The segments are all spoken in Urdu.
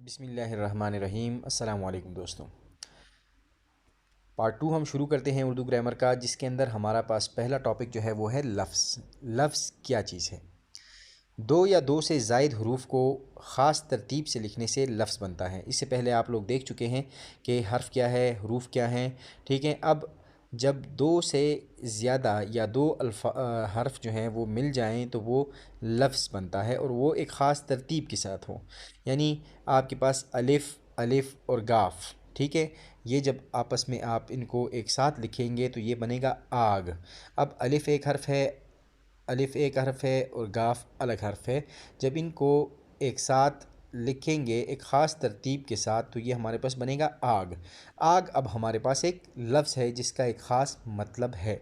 بسم اللہ الرحمن الرحیم۔ السلام علیکم دوستوں، پارٹ 2 ہم شروع کرتے ہیں اردو گرامر کا، جس کے اندر ہمارا پاس پہلا ٹاپک جو ہے وہ ہے لفظ۔ لفظ کیا چیز ہے؟ دو یا دو سے زائد حروف کو خاص ترتیب سے لکھنے سے لفظ بنتا ہے۔ اس سے پہلے آپ لوگ دیکھ چکے ہیں کہ حرف کیا ہے، حروف کیا ہیں، ٹھیک ہے۔ اب جب دو سے زیادہ یا دو حرف جو ہیں وہ مل جائیں تو وہ لفظ بنتا ہے، اور وہ ایک خاص ترتیب کے ساتھ ہو۔ یعنی آپ کے پاس الف، الف اور گاف، ٹھیک ہے، یہ جب آپس میں آپ ان کو ایک ساتھ لکھیں گے تو یہ بنے گا آگ۔ اب الف ایک حرف ہے، الف ایک حرف ہے اور گاف الگ حرف ہے۔ جب ان کو ایک ساتھ لکھیں گے ایک خاص ترتیب کے ساتھ تو یہ ہمارے پاس بنے گا آگ۔ آگ اب ہمارے پاس ایک لفظ ہے جس کا ایک خاص مطلب ہے۔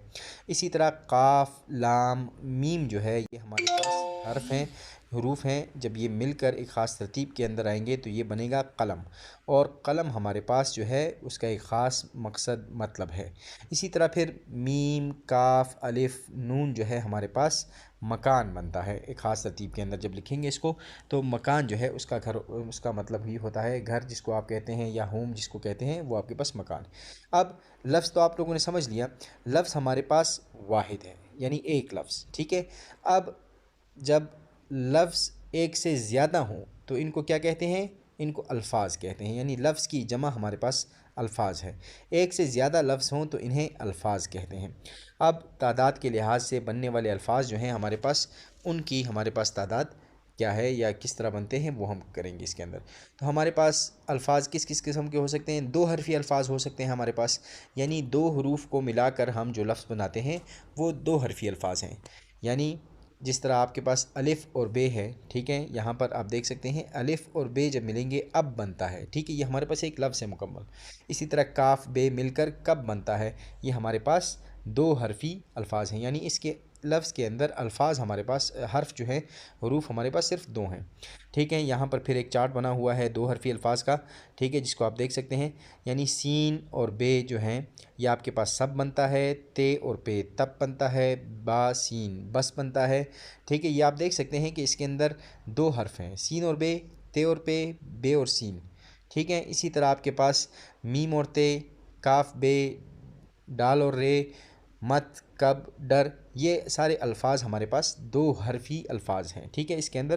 اسی طرح قاف، لام، میم جو ہے یہ ہمارے پاس حرف ہیں، حروف ہیں۔ جب یہ مل کر ایک خاص ترتیب کے اندر آئیں گے تو یہ بنے گا قلم، اور قلم ہمارے پاس جو ہے اس کا ایک خاص مقصد مطلب ہے۔ اسی طرح پھر میم، کاف، الف، نون جو ہے ہمارے پاس مکان بنتا ہے ایک خاص ترتیب کے اندر۔ جب لکھیں گے اس کو تو مکان جو ہے اس کا گھر، اس کا مطلب ہی ہوتا ہے گھر جس کو آپ کہتے ہیں، یا ہوم جس کو کہتے ہیں، وہ آپ کے پاس مکان۔ اب لفظ تو آپ لوگوں نے سمجھ لیا، لفظ ہمارے پاس واحد ہے یعنی ایک لفظ، ٹھیک ہے۔ اب جب لفظ ایک سے زیادہ ہوں تو ان کو کیا کہتے ہیں؟ ان کو الفاظ کہتے ہیں، یعنی لفظ کی جمع ہمارے پاس الفاظ ہے۔ ایک سے زیادہ لفظ ہوں تو انہیں الفاظ کہتے ہیں۔ اب تعداد کے لحاظ سے بننے والے الفاظ جو ہیں ہمارے پاس، ان کی ہمارے پاس تعداد کیا ہے یا کس طرح بنتے ہیں وہ ہم کریں گے اس کے اندر۔ تو ہمارے پاس الفاظ کس کس قسم کے ہو سکتے ہیں؟ دو حرفی الفاظ ہو سکتے ہیں ہمارے پاس، یعنی دو حروف کو ملا کر ہم جو لفظ بناتے ہیں وہ دو حرفی الفاظ ہیں۔ یعنی جس طرح آپ کے پاس الف اور بے ہے، ٹھیک ہے، یہاں پر آپ دیکھ سکتے ہیں الف اور بے جب ملیں گے اب بنتا ہے، ٹھیک ہے، یہ ہمارے پاس ایک لفظ ہے مکمل۔ اسی طرح کاف بے مل کر کب بنتا ہے، یہ ہمارے پاس دو حرفی الفاظ ہیں، یعنی اس کے لفظ کے اندر الفاظ ہمارے پاس، حرف جو ہیں، حروف ہمارے پاس صرف دو ہیں، ٹھیک ہے۔ یہاں پر پھر ایک چارٹ بنا ہوا ہے دو حرفی الفاظ کا، ٹھیک ہے، جس کو آپ دیکھ سکتے ہیں۔ یعنی سین اور بے جو ہیں یہ آپ کے پاس سب بنتا ہے، تے اور پے تب بنتا ہے، با سین بس بنتا ہے، ٹھیک ہے۔ یہ آپ دیکھ سکتے ہیں کہ اس کے اندر دو حرف ہیں، سین اور بے، تے اور پے، بے اور سین، ٹھیک ہے۔ اسی طرح آپ کے پاس میم اور تے، کاف بے، ڈال اور رے، مت، کب، ڈر، یہ سارے الفاظ ہمارے پاس دو حرفی الفاظ ہیں، ٹھیک ہے۔ اس کے اندر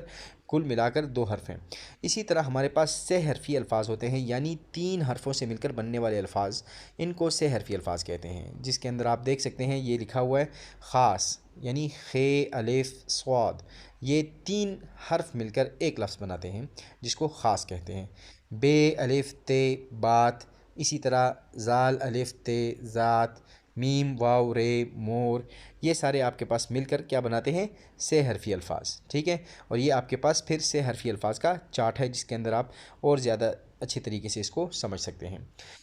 کل ملا کر دو حرف ہیں۔ اسی طرح ہمارے پاس سہ حرفی الفاظ ہوتے ہیں، یعنی تین حرفوں سے مل کر بننے والے الفاظ، ان کو سہ حرفی الفاظ کہتے ہیں، جس کے اندر آپ دیکھ سکتے ہیں یہ لکھا ہوا ہے خاص، یعنی خ، الف، صاد، یہ تین حرف مل کر ایک لفظ بناتے ہیں جس کو خاص کہتے ہیں۔ بے، الف، تے، بات، اسی طرح زال، الف، تے، ذات، میم، واو، رے، مور، یہ سارے آپ کے پاس مل کر کیا بناتے ہیں؟ سے حرفی الفاظ، ٹھیک ہے۔ اور یہ آپ کے پاس پھر سے حرفی الفاظ کا چارٹ ہے جس کے اندر آپ اور زیادہ اچھے طریقے سے اس کو سمجھ سکتے ہیں۔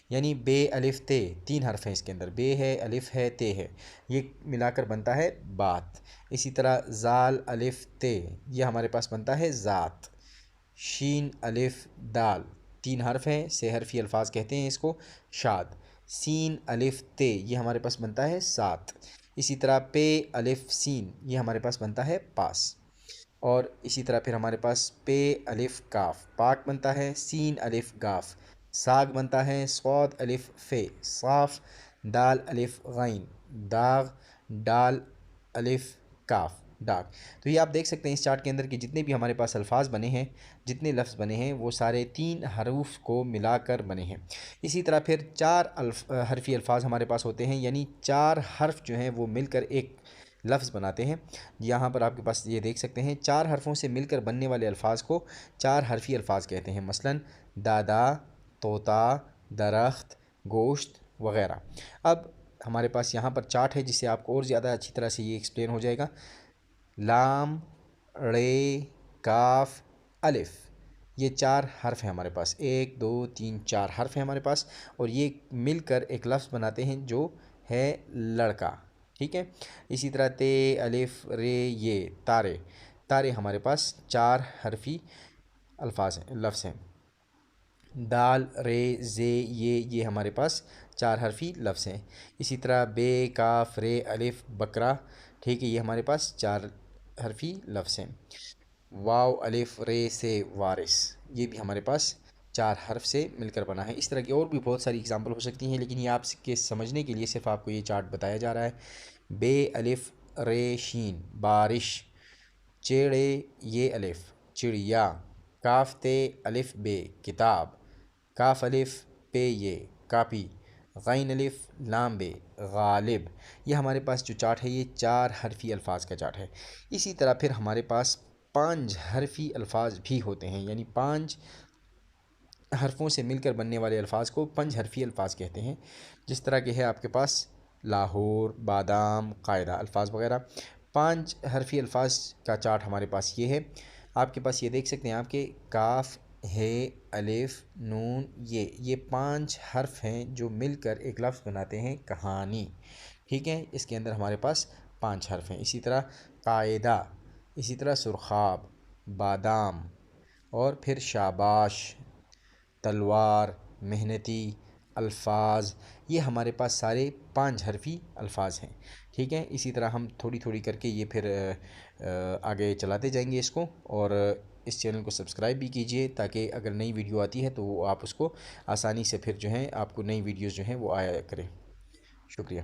یعنی بے، الف، تے، تین حرف ہیں اس کے اندر، بے ہے، الف ہے، تے ہے، یہ ملا کر بنتا ہے بات۔ اسی طرح زال، الف، تے، یہ ہمارے پاس بنتا ہے ذات۔ شین، الف، دال، تین حرف ہیں، سے حرفی الفاظ کہتے ہیں اس کو، شاد۔ سین، الف، تے، یہ ہمارے پاس بنتا ہے سات۔ اسی طرح پے، الف، سین، یہ ہمارے پاس بنتا ہے پاس۔ اور اسی طرح پھر ہمارے پاس پے، الف، کاف، پاک بنتا ہے، سین، الف، گاف، ساگ بنتا ہے، صاد، الف، فے، صاف، دال، الف، غین، داغ، ڈال، الف، کاف، ڈاک۔ تو یہ آپ دیکھ سکتے ہیں اس چارٹ کے اندر کہ جتنے بھی ہمارے پاس الفاظ بنے ہیں، جتنے لفظ بنے ہیں، وہ سارے تین حروف کو ملا کر بنے ہیں۔ اسی طرح پھر چار حرفی الفاظ ہمارے پاس ہوتے ہیں، یعنی چار حرف جو ہیں وہ مل کر ایک لفظ بناتے ہیں۔ یہاں پر آپ کے پاس یہ دیکھ سکتے ہیں چار حرفوں سے مل کر بننے والے الفاظ کو چار حرفی الفاظ کہتے ہیں، مثلا دادا، طوطا، درخت، گوشت وغیرہ۔ اب ہمارے پاس یہاں پر چارٹ ہے جس سے آپ کو اور زیادہ اچھی طرح سے یہ ایکسپلین ہو جائے گا۔ لام، رے، کاف، الف، یہ چار حرف ہیں ہمارے پاس، ایک، دو، تین، چار حرف ہیں ہمارے پاس، اور یہ مل کر ایک لفظ بناتے ہیں جو ہے لڑکا، ٹھیک ہے۔ اسی طرح تے، الف، رے، یہ تارے، تارے ہمارے پاس چار حرفی الفاظ ہیں، لفظ ہیں۔ دال، رے، زے، یہ ہمارے پاس چار حرفی لفظ ہیں۔ اسی طرح بے، کاف، رے، الف، بکرا، ٹھیک ہے، یہ ہمارے پاس چار حرفی لفظ ہیں۔ واو، الف، رے سے وارث، یہ بھی ہمارے پاس 4 حرف سے مل کر بنا ہے۔ اس طرح کی اور بھی بہت ساری اگزامپل ہو سکتی ہیں، لیکن یہ آپ کے سمجھنے کے لیے صرف آپ کو یہ چارٹ بتایا جا رہا ہے۔ بے الف رے شین بارش، چیڑے یہ الف چڑیا، کاف تے الف بے کتاب، کاف الف پے یہ کاپی، غین الف لام بے غالب۔ یہ ہمارے پاس جو چارٹ ہے یہ 4 حرفی الفاظ کا چارٹ ہے۔ اسی طرح پھر ہمارے پاس 5 حرفی الفاظ بھی ہوتے ہیں، یعنی 5 حرفوں سے مل کر بننے والے الفاظ کو 5 حرفی الفاظ کہتے ہیں۔ جس طرح کہ ہے آپ کے پاس لاہور، بادام، قاعدہ الفاظ وغیرہ۔ 5 حرفی الفاظ کا چارٹ ہمارے پاس یہ ہے۔ آپ کے پاس یہ دیکھ سکتے ہیں آپ کے کاف ہے الف نون یہ 5 حرف ہیں جو مل کر ایک لفظ بناتے ہیں کہانی، ٹھیک ہے۔ اس کے اندر ہمارے پاس 5 حرف ہیں۔ اسی طرح قاعدہ، اسی طرح سرخاب، بادام، اور پھر شاباش، تلوار، محنتی، الفاظ، یہ ہمارے پاس سارے 5 حرفی الفاظ ہیں، ٹھیک ہے۔ اسی طرح ہم تھوڑی تھوڑی کر کے یہ پھر آگے چلاتے جائیں گے اس کو، اور اس چینل کو سبسکرائب بھی کیجئے تاکہ اگر نئی ویڈیو آتی ہے تو وہ آپ اس کو آسانی سے پھر جو ہے آپ کو نئی ویڈیوز جو ہیں وہ آیا کریں۔ شکریہ۔